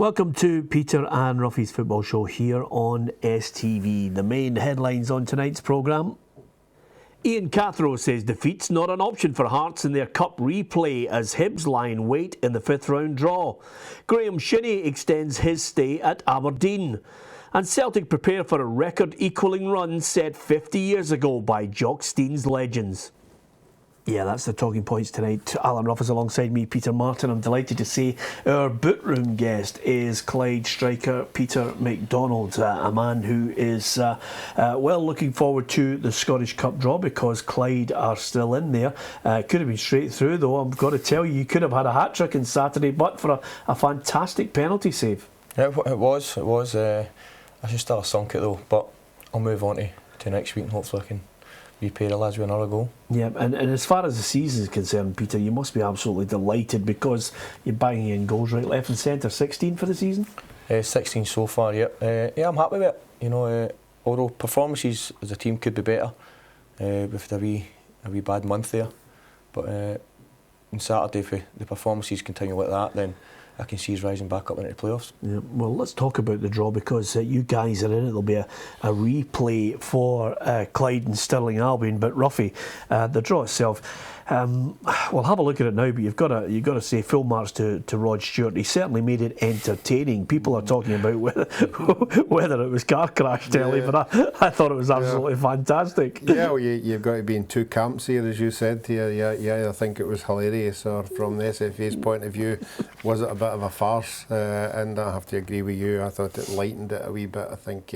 Welcome to Peter and Ruffy's Football Show here on STV. The main headlines on tonight's programme. Ian Cathro says defeat's not an option for Hearts in their cup replay as Hibs lie in wait in the fifth round draw. Graham Shinnie extends his stay at Aberdeen. And Celtic prepare for a record equalling run set 50 years ago by Jock Stein's legends. Yeah, that's the talking points tonight. Alan Ruff is alongside me, Peter Morton. I'm delighted to say our boot room guest is Clyde striker Peter MacDonald, a man who is looking forward to the Scottish Cup draw because Clyde are still in there. Could have been straight through though. I've got to tell you, you could have had a hat-trick on Saturday but for a fantastic penalty save. Yeah, it was. I should still have sunk it though, but I'll move on to next week and hopefully I can repay the lads with another goal. Yeah, and as far as the season is concerned, Peter, you must be absolutely delighted because you're banging in goals right, left and centre. 16 for the season? 16 so far, yeah. I'm happy with it. You know, although performances as a team could be better, we've had a wee bad month there. But on Saturday, if the performances continue like that, then I can see us rising back up into the playoffs. Yeah, well, let's talk about the draw because you guys are in it. There'll be a replay for Clyde and Stirling Albion, but Ruffy, the draw itself. We'll have a look at it now, but you've got to say full marks to Rod Stewart. He certainly made it entertaining. People are talking about whether it was car crash telly, but I thought it was absolutely fantastic. Yeah, well, you've got to be in two camps here, as you said. Yeah, I think it was hilarious. Or from the SFA's point of view, was it a bit of a farce? And I have to agree with you. I thought it lightened it a wee bit. I think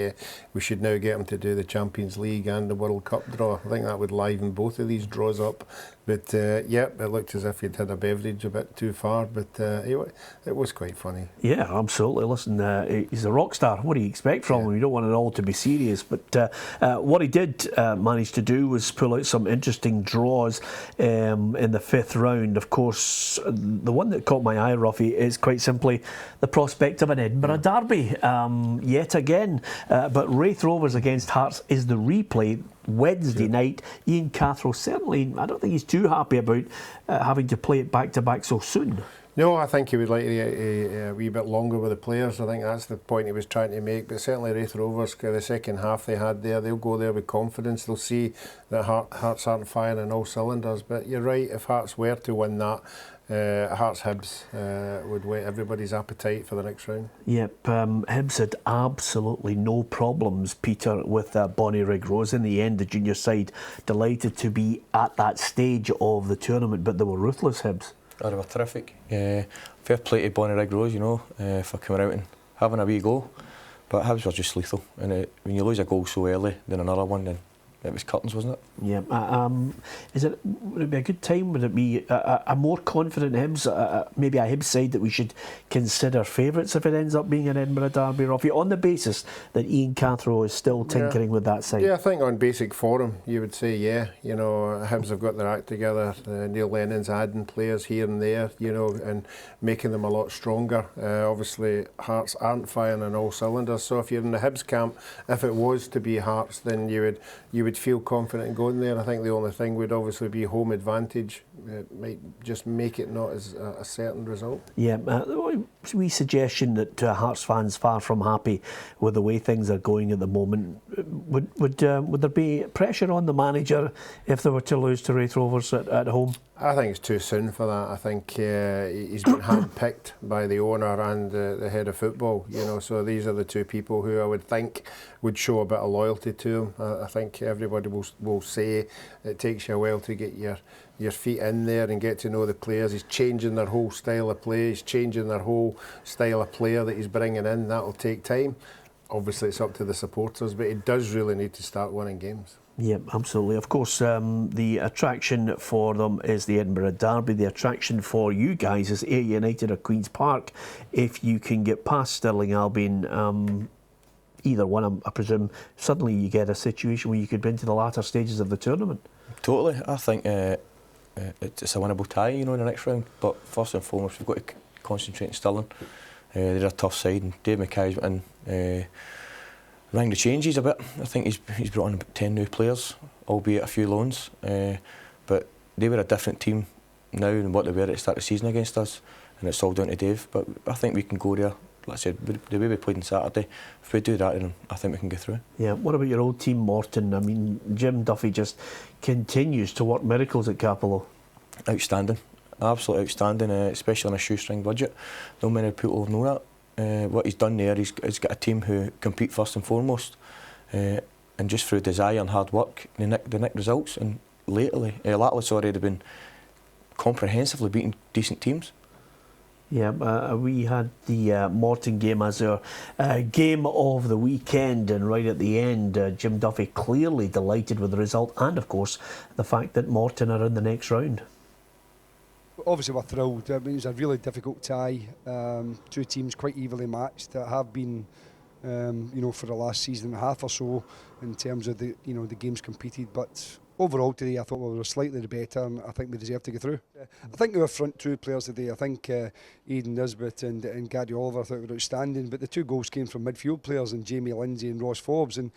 we should now get them to do the Champions League and the World Cup draw. I think that would liven both of these draws up. But it looked as if he'd had a beverage a bit too far, but it was quite funny. Yeah, absolutely. Listen, he's a rock star. What do you expect from him? You don't want it all to be serious, but what he did manage to do was pull out some interesting draws in the fifth round. Of course, the one that caught my eye, Ruffy, is quite simply the prospect of an Edinburgh derby yet again. But Wraith Rovers against Hearts is the replay Wednesday night. Ian Cathro certainly, I don't think he's too happy about having to play it back to back so soon. No, I think he would like to get a wee bit longer with the players. I think that's the point he was trying to make. But certainly Wraith Rovers, the second half they had there, they'll go there with confidence. They'll see that Hearts aren't firing on all cylinders. But you're right, if Hearts were to win that, Hearts Hibs would whet everybody's appetite for the next round. Yep, Hibs had absolutely no problems, Peter, with Bonnyrigg Rose. In the end, the junior side delighted to be at that stage of the tournament, but they were ruthless, Hibs. Oh, they were terrific. Fair play to Bonnyrigg Rose, you know, for coming out and having a wee go. But Hibs were just lethal, and when you lose a goal so early, then another one, then it was curtains, wasn't it? Yeah. Would it be a good time? Would it be a more confident Hibs, maybe a Hibs side that we should consider favourites if it ends up being an Edinburgh derby, Ruffy, on the basis that Ian Cathro is still tinkering with that side? Yeah, I think on basic form you would say yeah. You know, Hibs have got their act together. Neil Lennon's adding players here and there, you know, and making them a lot stronger. Obviously, Hearts aren't firing on all cylinders. So if you're in the Hibs camp, if it was to be Hearts, then you would feel confident in going there. I think the only thing would obviously be home advantage. It might just make it not as a certain result. Yeah, wee suggestion that Hearts fans far from happy with the way things are going at the moment. Would there be pressure on the manager if they were to lose to Wraith Rovers at home? I think it's too soon for that. I think he's been handpicked by the owner and the head of football. You know, so these are the two people who I would think would show a bit of loyalty to him. I think everybody will say it takes you a while to get your feet in there and get to know the players. He's changing their whole style of play. He's changing their whole style of player that he's bringing in. That'll take time. Obviously, it's up to the supporters, but he does really need to start winning games. Yeah, absolutely. Of course, the attraction for them is the Edinburgh Derby. The attraction for you guys is Ayr United or Queen's Park. If you can get past Stirling Albion, either one, I presume, suddenly you get a situation where you could be into the latter stages of the tournament. Totally. I think it's a winnable tie, you know, in the next round. But first and foremost, we've got to concentrate on Stirling. They're a tough side, and Dave Mackay's went in, rang the changes a bit. I think he's brought on about 10 new players, albeit a few loans. But they were a different team now than what they were at the start of the season against us, and it's all down to Dave. But I think we can go there like I said, the way we played on Saturday, if we do that, then I think we can get through. Yeah, what about your old team, Morton? I mean, Jim Duffy just continues to work miracles at Capello. Outstanding, absolutely outstanding, especially on a shoestring budget. Not many people know that. What he's done there, he's got a team who compete first and foremost, and just through desire and hard work, they nick results. And lately, they've been comprehensively beating decent teams. Yeah, we had the Morton game as our game of the weekend, and right at the end, Jim Duffy clearly delighted with the result, and of course the fact that Morton are in the next round. Obviously we're thrilled. I mean, it's a really difficult tie. Two teams quite evenly matched that have been, for the last season and a half or so in terms of the games competed. But overall today, I thought we were slightly better, and I think we deserve to get through. I think our front two players today, I think Aidan Nisbet and Gary Oliver, I thought were outstanding. But the two goals came from midfield players, and Jamie Lindsay and Ross Forbes. And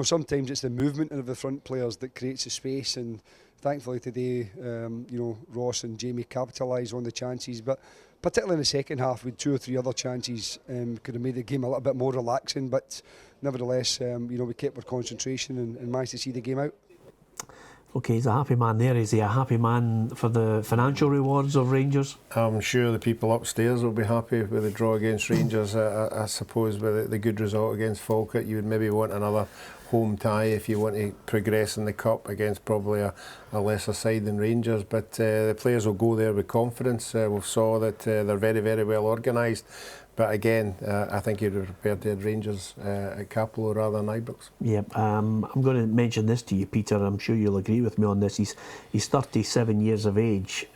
sometimes it's the movement of the front players that creates the space. And thankfully today, Ross and Jamie capitalised on the chances. But particularly in the second half, with 2 or 3 other chances, could have made the game a little bit more relaxing. But nevertheless, we kept our concentration and managed to see the game out. Okay, he's a happy man there. Is he a happy man for the financial rewards of Rangers? I'm sure the people upstairs will be happy with the draw against Rangers. I suppose with the good result against Falkirk, you would maybe want another home tie if you want to progress in the Cup against probably a lesser side than Rangers. But the players will go there with confidence. We saw that they're very, very well organised. But again, I think you'd be prepared to have Rangers at Capello rather than Ibrox. Yeah, I'm going to mention this to you, Peter. I'm sure you'll agree with me on this. He's 37 years of age.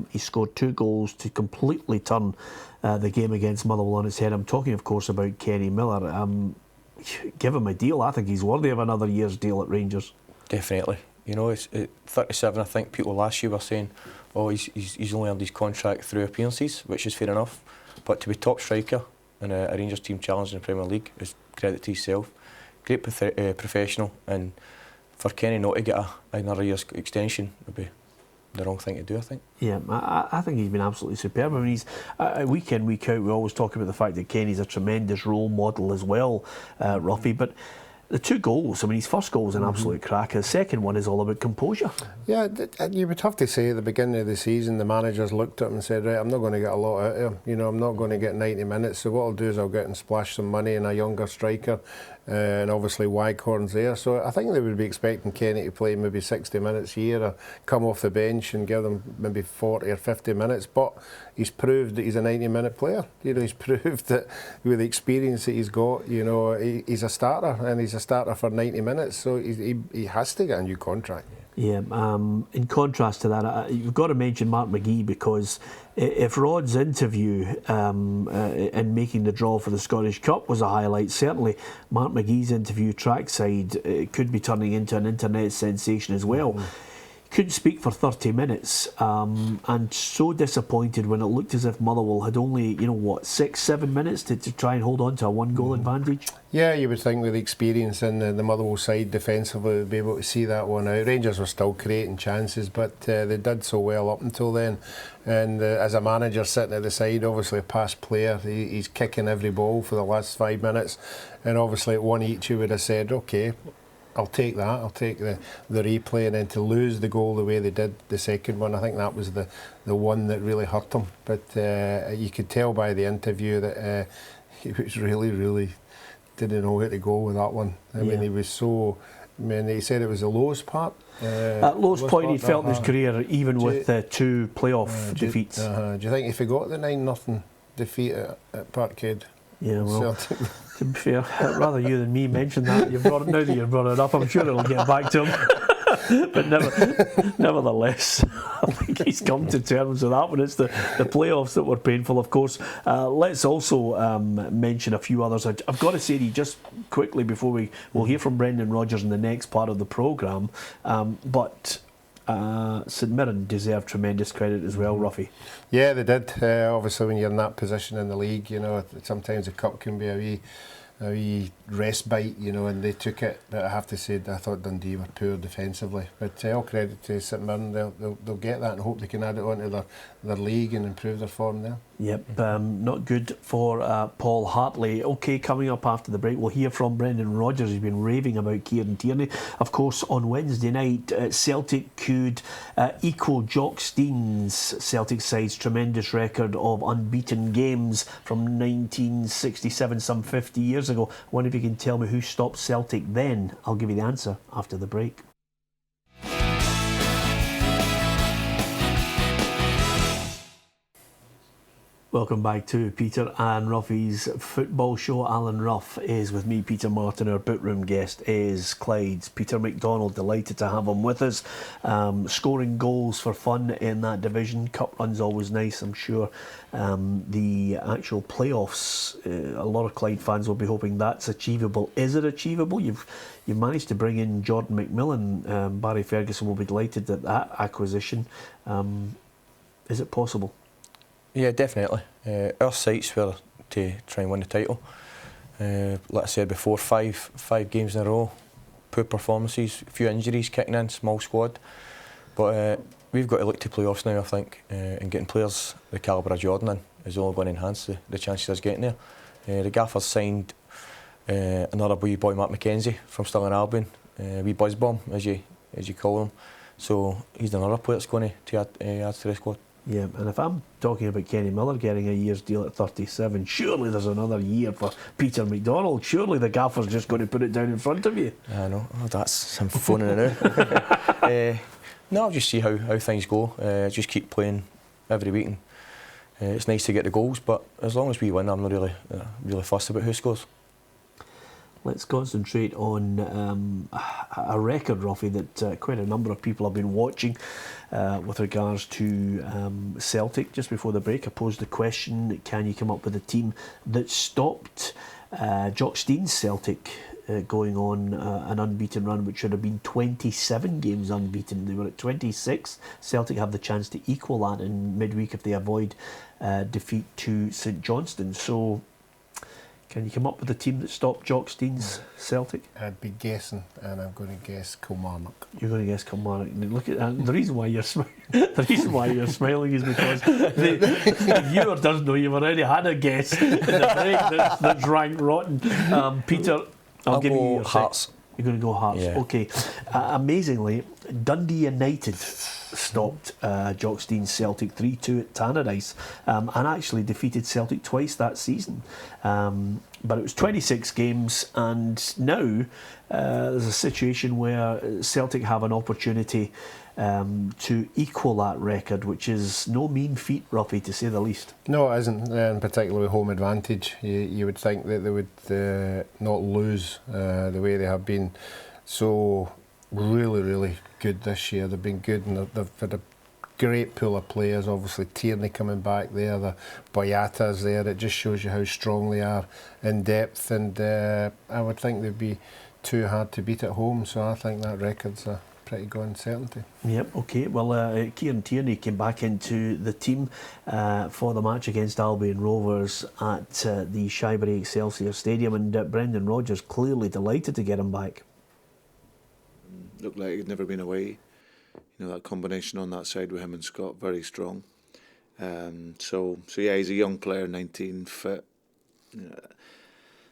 He scored 2 goals to completely turn the game against Motherwell on its head. I'm talking, of course, about Kenny Miller. Give him a deal. I think he's worthy of another year's deal at Rangers. Definitely. It's 37. I think people last year were saying, oh, he's only earned his contract through appearances, which is fair enough. But to be top striker in a Rangers team challenging the Premier League is credit to himself. Great professional, and for Kenny not to get another year's extension would be the wrong thing to do, I think. Yeah, I think he's been absolutely superb. I mean, he's week in, week out, we always talk about the fact that Kenny's a tremendous role model as well, Ruffy, but the 2 goals, I mean, his first goal was an absolute cracker. The second one is all about composure. Yeah, you would have to say at the beginning of the season, the managers looked at him and said, right, I'm not going to get a lot out of him. I'm not going to get 90 minutes. So what I'll do is I'll get and splash some money in a younger striker. And obviously Waghorn's there. So I think they would be expecting Kenny to play maybe 60 minutes a year or come off the bench and give them maybe 40 or 50 minutes. But he's proved that he's a 90-minute player. He's proved that with the experience that he's got, he's a starter, and he's a starter for 90 minutes. So he has to get a new contract. Yeah, in contrast to that, you've got to mention Mark McGee, because if Rod's interview in making the draw for the Scottish Cup was a highlight, certainly Mark McGee's interview trackside could be turning into an internet sensation as well. Couldn't speak for 30 minutes and so disappointed when it looked as if Motherwell had only 6-7 minutes to try and hold on to a 1-goal advantage. Yeah, you would think with the experience in the Motherwell side defensively they'd be able to see that one out. Rangers were still creating chances, but they did so well up until then. And as a manager sitting at the side, obviously a past player, he's kicking every ball for the last 5 minutes, and obviously at 1 each you would have said, okay, I'll take that. I'll take the replay, and then to lose the goal the way they did the second one, I think that was the one that really hurt them. But you could tell by the interview that he was really didn't know where to go with that one. I mean, he was so. I mean, he said it was the lowest part. At lowest point he felt in his career, even with 2 playoff defeats. Do you think he forgot the 9-0 defeat at Parkhead? Yeah, well, to be fair, rather you than me mention that. Now that you've brought it up, I'm sure it'll get back to him. But nevertheless, I think he's come to terms with that one. It's the playoffs that were painful, of course. Let's also mention a few others. I've got to say to you just quickly before we'll hear from Brendan Rodgers in the next part of the programme, but St Mirren deserve tremendous credit as well, Ruffy. Yeah, they did. Obviously, when you're in that position in the league, sometimes the cup can be a wee respite, and they took it. But I have to say, I thought Dundee were poor defensively. But all credit to St Mirren, they'll get that and hope they can add it onto their league and improve their form there. Yep, not good for Paul Hartley. OK, coming up after the break, we'll hear from Brendan Rodgers. He's been raving about Kieran Tierney. Of course, on Wednesday night, Celtic could equal Jock Stein's Celtic side's tremendous record of unbeaten games from 1967, some 50 years ago. I wonder if you can tell me who stopped Celtic then. I'll give you the answer after the break. Welcome back to Peter and Ruffy's football show. Alan Ruff is with me, Peter Martin. Our bookroom guest is Clyde's Peter MacDonald. Delighted to have him with us. Scoring goals for fun in that division. Cup run's always nice, I'm sure. The actual playoffs, a lot of Clyde fans will be hoping that's achievable. Is it achievable? You've managed to bring in Jordan McMillan. Barry Ferguson will be delighted at that acquisition. Is it possible? Yeah, definitely. Our sights were to try and win the title. Like I said before, five games in a row, poor performances, a few injuries kicking in, small squad. But we've got to look to playoffs now, I think, and getting players the calibre of Jordan in is only going to enhance the chances of us getting there. The Gaffer's signed another wee boy, Matt McKenzie, from Stirling Albion, wee buzz bomb, as you call him. So he's another player that's going to add to the squad. Yeah, and if I'm talking about Kenny Miller getting a year's deal at 37, surely there's another year for Peter MacDonald. Surely the Gaffer's just going to put it down in front of you. I know. Oh, that's him phoning it out. No, I'll just see how things go. Just keep playing every week. And, it's nice to get the goals, but as long as we win, I'm not really fussed about who scores. Let's concentrate on a record, Ruffy, that quite a number of people have been watching with regards to Celtic. Just before the break, I posed the question, can you come up with a team that stopped Jock Stein's Celtic going on an unbeaten run, which should have been 27 games unbeaten. They were at 26. Celtic have the chance to equal that in midweek if they avoid defeat to St Johnstone. So can you come up with a team that stopped Jock Stein's Celtic? I'd be guessing, and I'm going to guess Kilmarnock. You're going to guess Kilmarnock. Look at that. The reason why you're smiling is because the viewer doesn't know you've already had a guess in the break that's ranked rotten. Peter, I'll give you your Hearts. You're going to go Hearts. Yeah. Okay. Amazingly, Dundee United stopped Jock Stein's Celtic 3-2 at Tannadice and actually defeated Celtic twice that season. But it was 26 games, and now there's a situation where Celtic have an opportunity to equal that record, which is no mean feat, Ruffy, to say the least. No, it isn't, and particularly home advantage. You would think that they would not lose the way they have been. So really good this year. They've been good, and they've had a great pool of players. Obviously Tierney coming back there, the Boyata's there. It just shows you how strong they are in depth, and I would think they'd be too hard to beat at home. So I think that record's a pretty gone certainty. Yep, okay. Well, Kieran Tierney came back into the team for the match against Albion Rovers at the Shivery Excelsior Stadium, and Brendan Rodgers clearly delighted to get him back. Looked like he'd never been away. You know, that combination on that side with him and Scott, very strong. So yeah, he's a young player, 19, fit.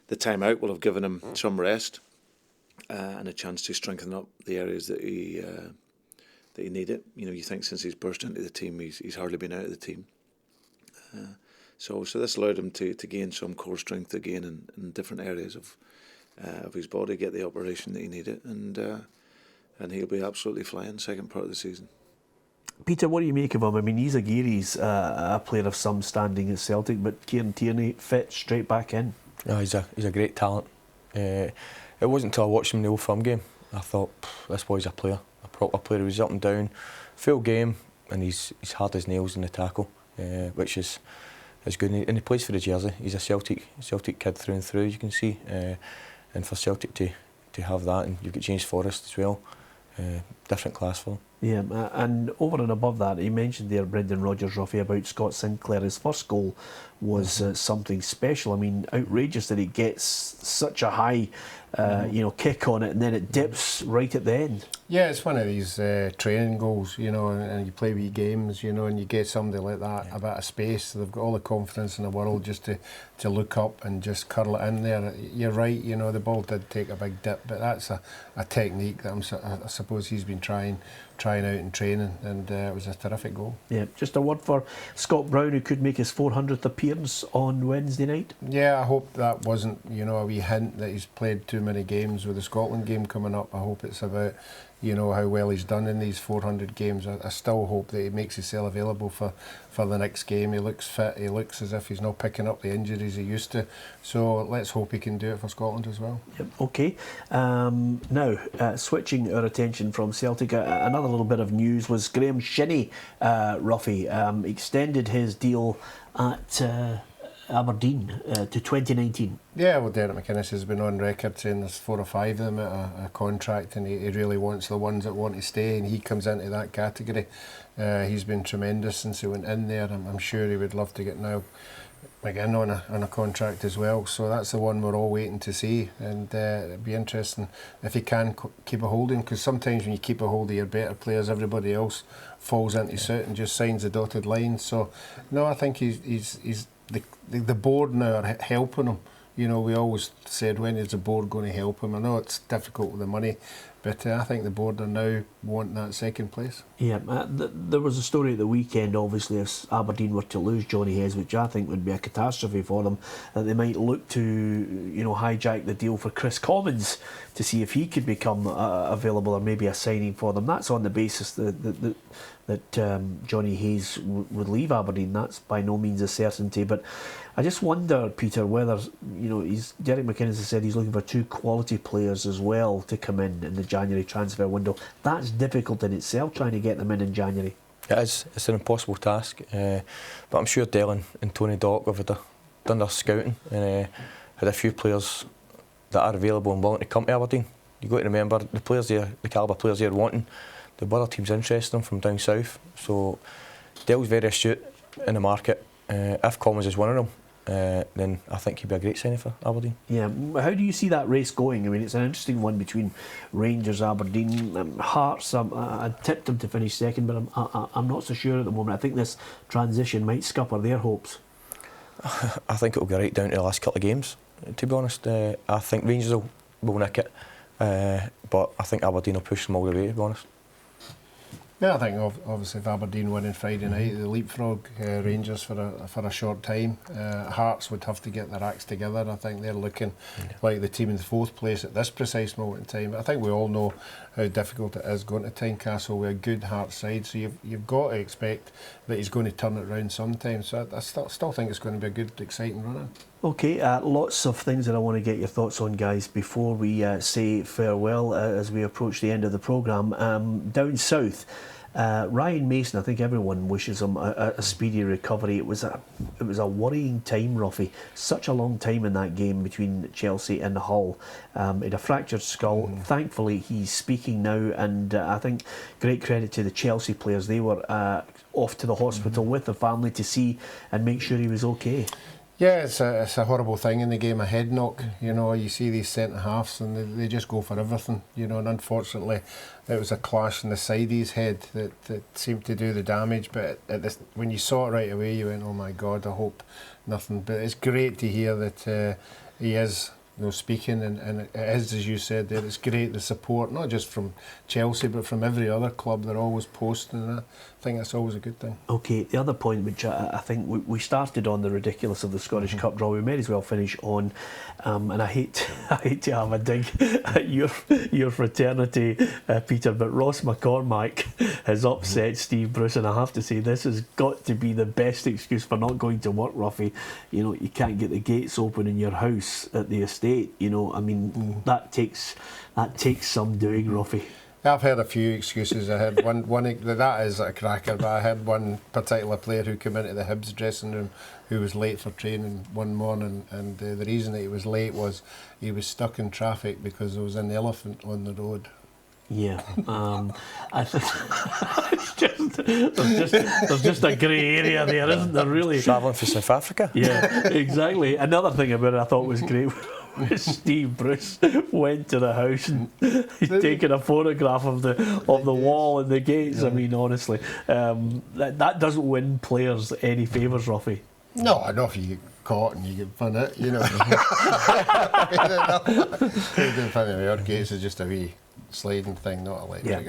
The time out will have given him some rest and a chance to strengthen up the areas that he needed. You know, you think since he's burst into the team, he's hardly been out of the team. So this allowed him to gain some core strength again in different areas of his body, get the operation that he needed, and he'll be absolutely flying second part of the season. Peter, what do you make of him? I mean, he's a player of some standing at Celtic, but Kieran Tierney fit straight back in. No, he's a great talent. It wasn't until I watched him in the Old Firm game I thought, this boy's a proper player. He was up and down, full game, and he's hard as nails in the tackle, which is good. And he plays for the jersey. He's a Celtic kid through and through, you can see. And for Celtic to have that, and you've got James Forrest as well. different class for them. Yeah, and over and above that, he mentioned there, Brendan Rodgers, Ruffy, about Scott Sinclair. His first goal was something special. I mean, outrageous that he gets such a high, kick on it, and then it dips right at the end. Yeah, it's one of these training goals, and you play wee games, and you get somebody like that a bit of space. So they've got all the confidence in the world just to look up and just curl it in there. You're right, the ball did take a big dip, but that's a technique that I suppose he's been trying out in training, and it was a terrific goal. Yeah, just a word for Scott Brown, who could make his 400th appearance on Wednesday night. Yeah, I hope that wasn't, a wee hint that he's played too many games with the Scotland game coming up. I hope it's about how well he's done in these 400 games. I still hope that he makes himself available for the next game. He looks fit, he looks as if he's not picking up the injuries he used to. So let's hope he can do it for Scotland as well. Yep, okay. Now, switching our attention from Celtic, another little bit of news was Graham Shinnie, Ruffy, extended his deal at Aberdeen to 2019. Yeah, well, Derek McInnes has been on record saying there's 4 or 5 of them at a contract, and he really wants the ones that want to stay, and he comes into that category. He's been tremendous since he went in there. I'm sure he would love to get now again on a contract as well. So that's the one we're all waiting to see, and it'd be interesting if he can keep a hold of him, because sometimes when you keep a hold of your better players, everybody else falls into suit and just signs the dotted line. So no, I think he's the board now are helping him. We always said, when is the board going to help him? I know it's difficult with the money, but I think the board are now wanting that second place. Yeah, there was a story at the weekend, obviously, if Aberdeen were to lose Johnny Hez, which I think would be a catastrophe for them, that they might look to, hijack the deal for Chris Commons to see if he could become available, or maybe a signing for them. That's on the basis that Johnny Hayes would leave Aberdeen. That's by no means a certainty, but I just wonder, Peter, whether Derek McInnes has said he's looking for 2 quality players as well to come in the January transfer window. That's difficult in itself, trying to get them in January. It is. It's an impossible task, but I'm sure Dylan and Tony Dock have done their scouting and had a few players that are available and willing to come to Aberdeen. You've got to remember the players there, the calibre players they're wanting. The other teams interested in them from down south. So Dale's very astute in the market. If Commons is one of them, then I think he'd be a great signing for Aberdeen. Yeah, how do you see that race going? I mean, it's an interesting one between Rangers, Aberdeen, Hearts. I tipped them to finish second, but I'm not so sure at the moment. I think this transition might scupper their hopes. I think it'll go right down to the last couple of games, to be honest. I think Rangers will nick it, but I think Aberdeen will push them all the way, to be honest. Yeah, I think obviously if Aberdeen win on Friday night, they leapfrog Rangers for a short time. Hearts would have to get their acts together. I think they're looking like the team in the 4th place at this precise moment in time. But I think we all know how difficult it is going to Tynecastle with a good Hearts side. So you've got to expect that he's going to turn it around sometime. So I still think it's going to be a good, exciting run-in. Okay, lots of things that I want to get your thoughts on, guys, before we say farewell as we approach the end of the programme. Down south, Ryan Mason, I think everyone wishes him a speedy recovery. It was a worrying time, Ruffy. Such a long time in that game between Chelsea and Hull. He had a fractured skull. Thankfully, he's speaking now, and I think great credit to the Chelsea players. They were off to the hospital with the family to see and make sure he was okay. Yeah, it's a horrible thing in the game, a head knock. You see these centre-halves and they just go for everything, and unfortunately it was a clash in the side of his head that seemed to do the damage, but when you saw it right away you went, oh my God, I hope nothing. But it's great to hear that he is speaking, and it is, as you said there, it's great, the support, not just from Chelsea but from every other club. They're always posting, and I think that's always a good thing. Okay, the other point which I think we started on, the ridiculous of the Scottish Cup draw, we may as well finish on, and I hate to have a dig at your fraternity, Peter, but Ross McCormack has upset Steve Bruce, and I have to say this has got to be the best excuse for not going to work, Ruffy. You can't get the gates open in your house at the estate. That takes some doing, Ruffy. I've heard a few excuses. I had one that is a cracker, but I had one particular player who came into the Hibs dressing room who was late for training one morning, and the reason that he was late was he was stuck in traffic because there was an elephant on the road. Yeah, I think there's just a grey area there, isn't there? Really, travelling for South Africa. Yeah, exactly. Another thing about it I thought was great was Steve Bruce went to the house and he's taken a photograph of the wall and the gates. I mean, honestly, that doesn't win players any favours, Ruffy. No, I know if you get caught and you get fun it, you know. The fun of our gates is just a wee sliding thing, not electric.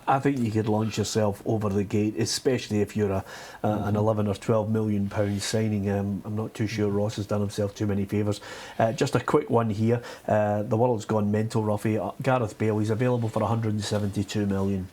I think you could launch yourself over the gate, especially if you're an 11 or 12 million pound signing. I'm not too sure Ross has done himself too many favours. Just a quick one here. The world's gone mental, Ruffy. Gareth Bale, he's available for 172 million.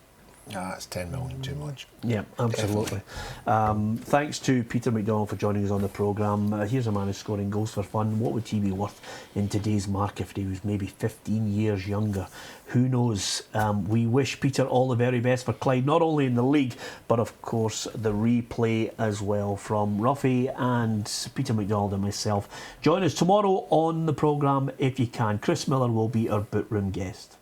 That's 10 million too much. Yeah, absolutely. Thanks to Peter MacDonald for joining us on the programme. Here's a man who's scoring goals for fun. What would he be worth in today's market if he was maybe 15 years younger? Who knows? We wish Peter all the very best for Clyde, not only in the league, but of course the replay as well. From Ruffy and Peter MacDonald and myself, join us tomorrow on the programme if you can. Chris Miller will be our boot room guest.